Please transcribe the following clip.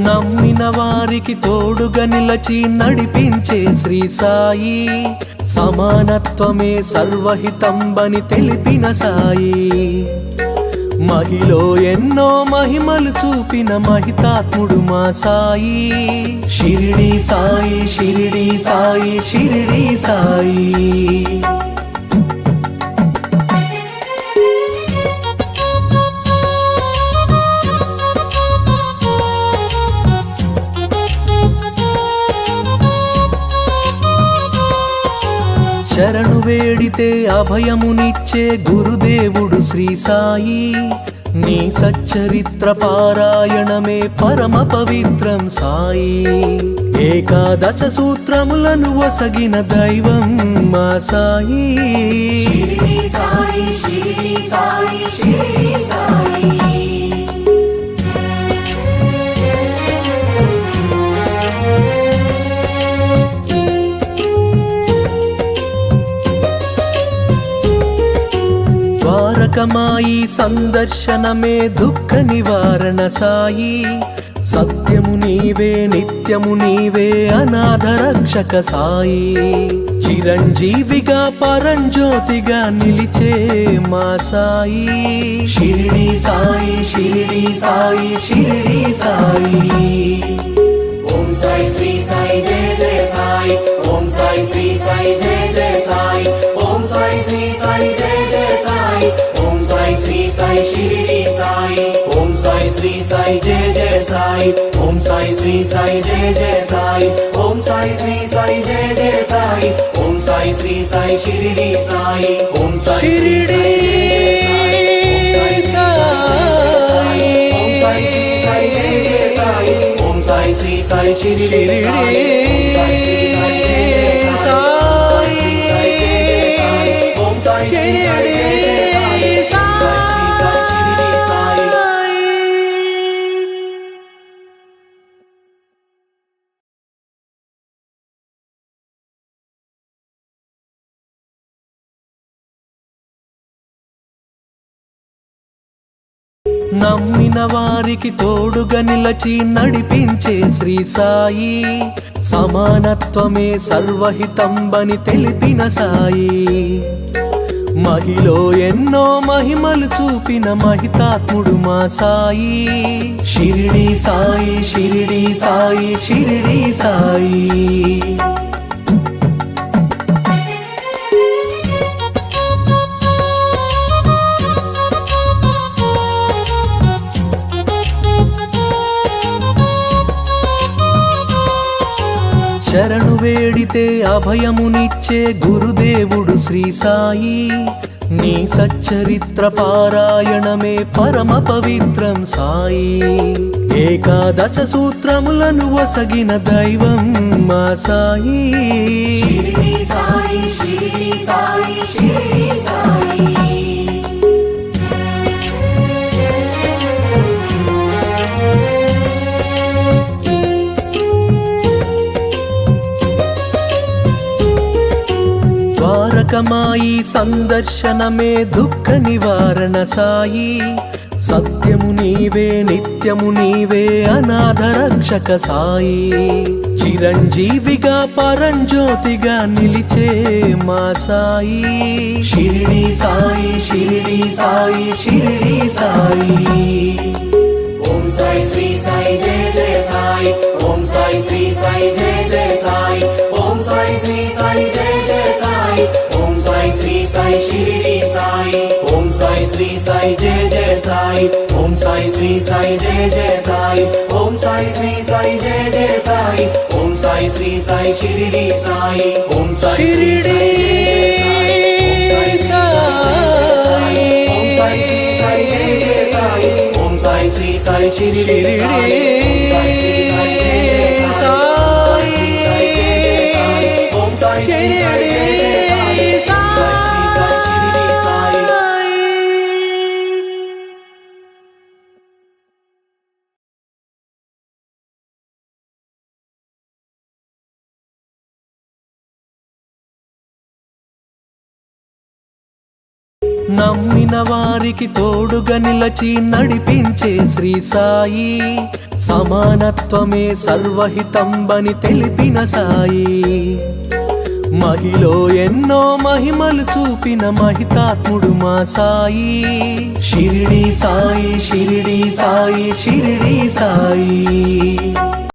నమ్మిన వారికి తోడుగా నిలచి నడిపించే శ్రీ సాయి, సమానత్వమే సర్వహితంబని తెలిపిన సాయి, మహిలో ఎన్నో మహిమలు చూపిన మహితాత్ముడు మా సాయి. షిరిడి సాయి, షిరిడి సాయి, షిరిడి సాయి. శరణు వేడితే అభయమునిచ్చే గురుదేవుడు శ్రీ సాయి, నీ సచ్చరిత్ర పారాయణమే పరమ పవిత్రం సాయి. ఏకాదశ సూత్రములను వసగిన దైవం మా సాయి. షిరిడి సాయి, షిరిడి సాయి, షిరిడి సాయి. ద్వారకమాయి సందర్శనమే దుఃఖ నివారణ సాయి, సత్యము నీవే నిత్యము నీవే అనాథ రక్షక సాయి. చిరంజీవిగా పరంజ్యోతిగా నిలిచే మా సాయి. షిరిడి సాయి, షిరిడి సాయి, షిరిడి సాయి. ఓం సాయి శ్రీ సాయి జయ జయ సాయి, ఓం సాయి శ్రీ సాయి జయ జయ సాయి, ఓం సాయి శ్రీ సాయి జయ జయ సాయి, ఓం సాయి శ్రీ సాయి షిరిడి సాయి, ఓం సాయి శ్రీ సాయి జయ జయ సాయి, ఓం సాయి శ్రీ సాయి జయ జయ సాయి, ఓం సాయి శ్రీ సాయి జయ జయ సాయి, ఓం సాయి శ్రీ సాయి షిరిడి సాయి, ఓం సాయి శ్రీ సాయి శ్రీ సాయి షిరిడి సాయి, ఓం సాయి శ్రీ సాయి జయ జయ సాయి, ఓం సాయి శ్రీ సాయి జయ జయ సాయి, ఓం సాయి శ్రీ సాయి షిరిడి సాయి. నమ్మిన వారికి తోడుగా నిలచి నడిపించే శ్రీ సాయి, సమానత్వమే సర్వహితంబని తెలిపిన సాయి, మహిలో ఎన్నో మహిమలు చూపిన మహితాత్ముడు మా సాయి. షిరిడి సాయి, షిరిడి సాయి, షిరిడి సాయి. శరణు వేడితే అభయమునిచ్చే గురుదేవుడు శ్రీ సాయి, నీ సచ్చరిత్ర పారాయణమే పరమ పవిత్రం సాయి. ఏకాదశ సూత్రములను వసగిన దైవం మా సాయి. షిరిడి సాయి, షిరిడి సాయి, షిరిడి సాయి. ద్వారకమాయి సందర్శనమే దుఃఖ నివారణ సాయి, సత్యము నీవే నిత్యము నీవే అనాథ రక్షక సాయి. చిరంజీవిగా పరంజ్యోతిగా నిలిచే మా సాయి. షిరిడి సాయి, షిరిడి సాయి, షిరిడి సాయి. ఓం సాయి శ్రీ సాయి జయ జయ సాయి, ఓం సాయి శ్రీ సాయి జయ జయ సాయి, ఓం సాయి శ్రీ సాయి జయ జయ సాయి, ఓం సాయి శ్రీ సాయి షిరిడి సాయి, ఓం సాయి శ్రీ సాయి జయ జయ సాయి, ఓం సాయి శ్రీ సాయి జయ జయ సాయి, ఓం సాయి శ్రీ సాయి జయ జయ సాయి, ఓం సాయి శ్రీ సాయి షిరిడి సాయి, ఓం సాయి శ్రీ సాయి శ్రీ సాయి షిరిడి సాయి, ఓం సాయి శ్రీ సాయి జయ జయ సాయి, ఓం సాయి శ్రీ సాయి జయ జయ సాయి, ఓం సాయి శ్రీ సాయి షిరిడి సాయి. నమ్మిన వారికి తోడుగా నిలచి నడిపించే శ్రీ సాయి సమానత్వమే సర్వహితంబని తెలిపిన సాయి మహిలో ఎన్నో మహిమలు చూపిన మహితాత్ముడు మా సాయి షిరిడి సాయి షిరిడి సాయి షిరిడి సాయి